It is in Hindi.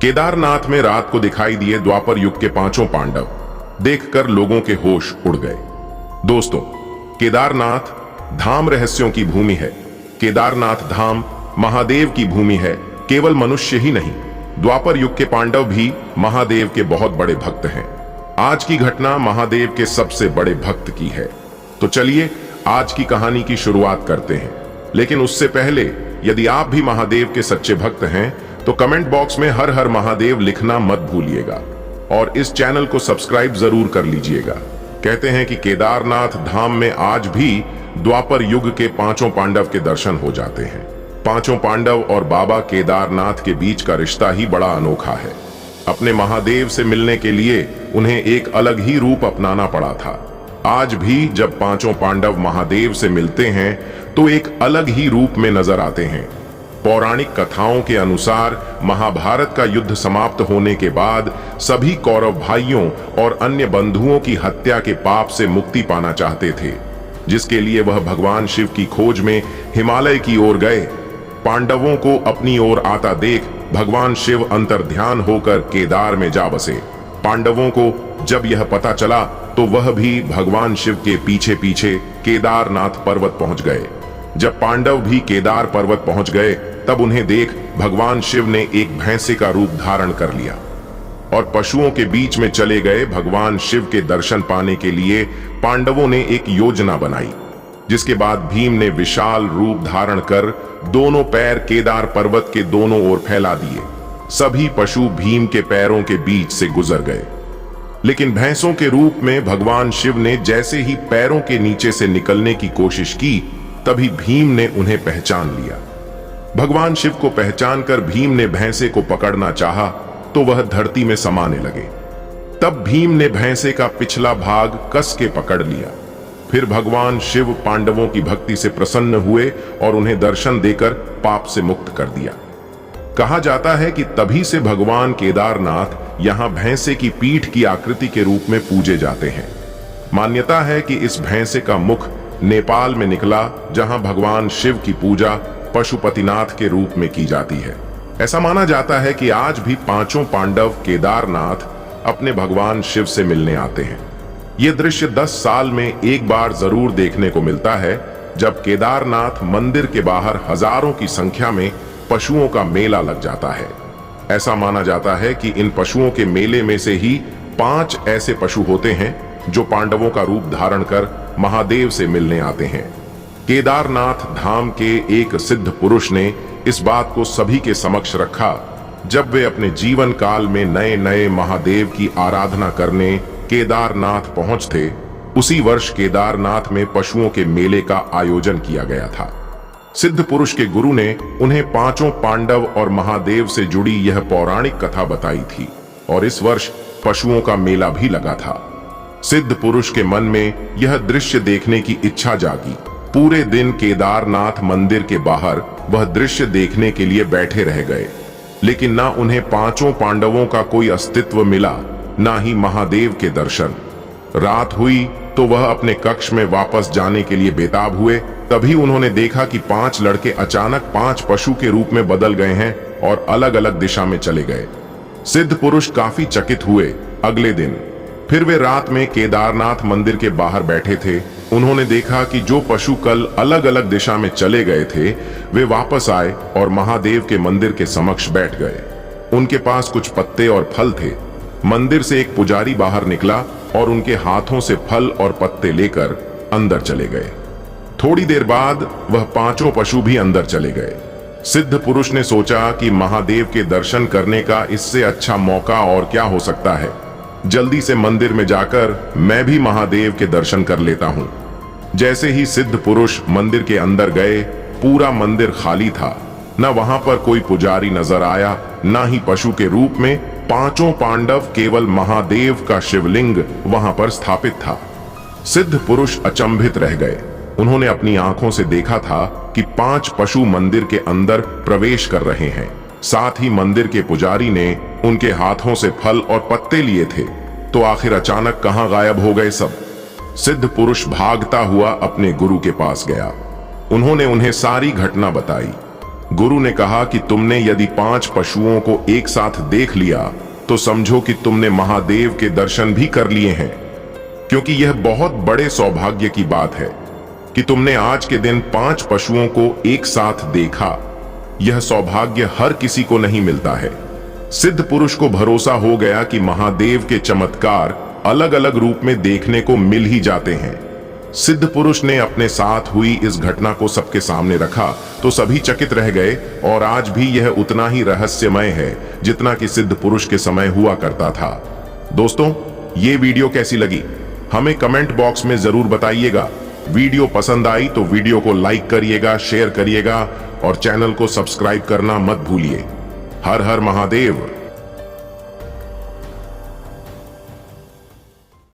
केदारनाथ में रात को दिखाई दिए द्वापर युग के पांचों पांडव देखकर लोगों के होश उड़ गए। दोस्तों, केदारनाथ धाम रहस्यों की भूमि है। केदारनाथ धाम महादेव की भूमि है। केवल मनुष्य ही नहीं, द्वापर युग के पांडव भी महादेव के बहुत बड़े भक्त हैं। आज की घटना महादेव के सबसे बड़े भक्त की है। तो चलिए आज की कहानी की शुरुआत करते हैं। लेकिन उससे पहले यदि आप भी महादेव के सच्चे भक्त हैं तो कमेंट बॉक्स में हर हर महादेव लिखना मत भूलिएगा और इस चैनल को सब्सक्राइब जरूर कर लीजिएगा। कहते हैं कि केदारनाथ धाम में आज भी द्वापर युग के पांचों पांडव के दर्शन हो जाते हैं। पांचों पांडव और बाबा केदारनाथ के बीच का रिश्ता ही बड़ा अनोखा है। अपने महादेव से मिलने के लिए उन्हें एक अलग ही रूप अपनाना पड़ा था। आज भी जब पांचों पांडव महादेव से मिलते हैं तो एक अलग ही रूप में नजर आते हैं। पौराणिक कथाओं के अनुसार महाभारत का युद्ध समाप्त होने के बाद सभी कौरव भाइयों और अन्य बंधुओं की हत्या के पाप से मुक्ति पाना चाहते थे, जिसके लिए वह भगवान शिव की खोज में हिमालय की ओर गए। पांडवों को अपनी ओर आता देख भगवान शिव अंतर्ध्यान होकर केदार में जा बसे। पांडवों को जब यह पता चला तो वह भी भगवान शिव के पीछे पीछे केदारनाथ पर्वत पहुंच गए। जब पांडव भी केदार पर्वत पहुंच गए तब उन्हें देख भगवान शिव ने एक भैंसे का रूप धारण कर लिया और पशुओं के बीच में चले गए। भगवान शिव के दर्शन पाने के लिए पांडवों ने एक योजना बनाई, जिसके बाद भीम ने विशाल रूप धारण कर दोनों पैर केदार पर्वत के दोनों ओर फैला दिए। सभी पशु भीम के पैरों के बीच से गुजर गए, लेकिन भैंसों के रूप में भगवान शिव ने जैसे ही पैरों के नीचे से निकलने की कोशिश की तभी भीम ने उन्हें पहचान लिया। भगवान शिव को पहचान कर भीम ने भैंसे को पकड़ना चाहा तो वह धरती में समाने लगे। तब भीम ने भैंसे का पिछला भाग कस के पकड़ लिया। फिर भगवान शिव पांडवों की भक्ति से प्रसन्न हुए और उन्हें दर्शन देकर पाप से मुक्त कर दिया। कहा जाता है कि तभी से भगवान केदारनाथ यहां भैंसे की पीठ की आकृति के रूप में पूजे जाते हैं। मान्यता है कि इस भैंसे का मुख नेपाल में निकला, जहां भगवान शिव की पूजा पशुपतिनाथ के रूप में की जाती है। ऐसा माना जाता है कि आज भी पांचों पांडव केदारनाथ अपने भगवान शिव से मिलने आते हैं। यह दृश्य 10 साल में एक बार जरूर देखने को मिलता है, जब केदारनाथ मंदिर के बाहर हजारों की संख्या में पशुओं का मेला लग जाता है। ऐसा माना जाता है कि इन पशुओं के मेले में से ही 5 ऐसे पशु होते हैं जो पांडवों का रूप धारण कर महादेव से मिलने आते हैं। केदारनाथ धाम के एक सिद्ध पुरुष ने इस बात को सभी के समक्ष रखा जब वे अपने जीवन काल में नए नए महादेव की आराधना करने केदारनाथ पहुंचते। उसी वर्ष केदारनाथ में पशुओं के मेले का आयोजन किया गया था। सिद्ध पुरुष के गुरु ने उन्हें पांचों पांडव और महादेव से जुड़ी यह पौराणिक कथा बताई थी और इस वर्ष पशुओं का मेला भी लगा था। सिद्ध पुरुष के मन में यह दृश्य देखने की इच्छा जागी। पूरे दिन केदारनाथ मंदिर के बाहर वह दृश्य देखने के लिए बैठे रह गए, लेकिन ना उन्हें पांचों पांडवों का कोई अस्तित्व मिला, ना ही महादेव के दर्शन। रात हुई तो वह अपने कक्ष में वापस जाने के लिए बेताब हुए। तभी उन्होंने देखा कि 5 लड़के अचानक 5 पशु के रूप में बदल गए हैं और अलग अलग दिशा में चले गए। सिद्ध पुरुष काफी चकित हुए। अगले दिन फिर वे रात में केदारनाथ मंदिर के बाहर बैठे थे। उन्होंने देखा कि जो पशु कल अलग अलग दिशा में चले गए थे वे वापस आए और महादेव के मंदिर के समक्ष बैठ गए। उनके पास कुछ पत्ते और फल थे। मंदिर से एक पुजारी बाहर निकला और उनके हाथों से फल और पत्ते लेकर अंदर चले गए। थोड़ी देर बाद वह पांचों पशु भी अंदर चले गए। सिद्ध पुरुष ने सोचा कि महादेव के दर्शन करने का इससे अच्छा मौका और क्या हो सकता है। जल्दी से मंदिर में जाकर मैं भी महादेव के दर्शन कर लेता हूं। जैसे ही सिद्ध पुरुष मंदिर के अंदर गए, पूरा मंदिर खाली था। न वहां पर कोई पुजारी नजर आया, न ही पशु के रूप में पांचों पांडव, केवल महादेव का शिवलिंग वहां पर स्थापित था। सिद्ध पुरुष अचंभित रह गए। उन्होंने अपनी आंखों से देखा था कि 5 पशु मंदिर के अंदर प्रवेश कर रहे हैं। साथ ही मंदिर के पुजारी ने उनके हाथों से फल और पत्ते लिए थे। तो आखिर अचानक कहां गायब हो गए सब? सिद्ध पुरुष भागता हुआ अपने गुरु के पास गया। उन्होंने उन्हें सारी घटना बताई। गुरु ने कहा कि तुमने यदि 5 पशुओं को एक साथ देख लिया तो समझो कि तुमने महादेव के दर्शन भी कर लिए हैं, क्योंकि यह बहुत बड़े सौभाग्य की बात है कि तुमने आज के दिन 5 पशुओं को एक साथ देखा। यह सौभाग्य हर किसी को नहीं मिलता है। सिद्ध पुरुष को भरोसा हो गया कि महादेव के चमत्कार अलग अलग रूप में देखने को मिल ही जाते हैं। सिद्ध पुरुष ने अपने साथ हुई इस घटना को सबके सामने रखा तो सभी चकित रह गए, और आज भी यह उतना ही रहस्यमय है जितना कि सिद्ध पुरुष के समय हुआ करता था। दोस्तों, ये वीडियो कैसी लगी हमें कमेंट बॉक्स में जरूर बताइएगा। वीडियो पसंद आई तो वीडियो को लाइक करिएगा, शेयर करिएगा और चैनल को सब्सक्राइब करना मत भूलिए। हर हर महादेव।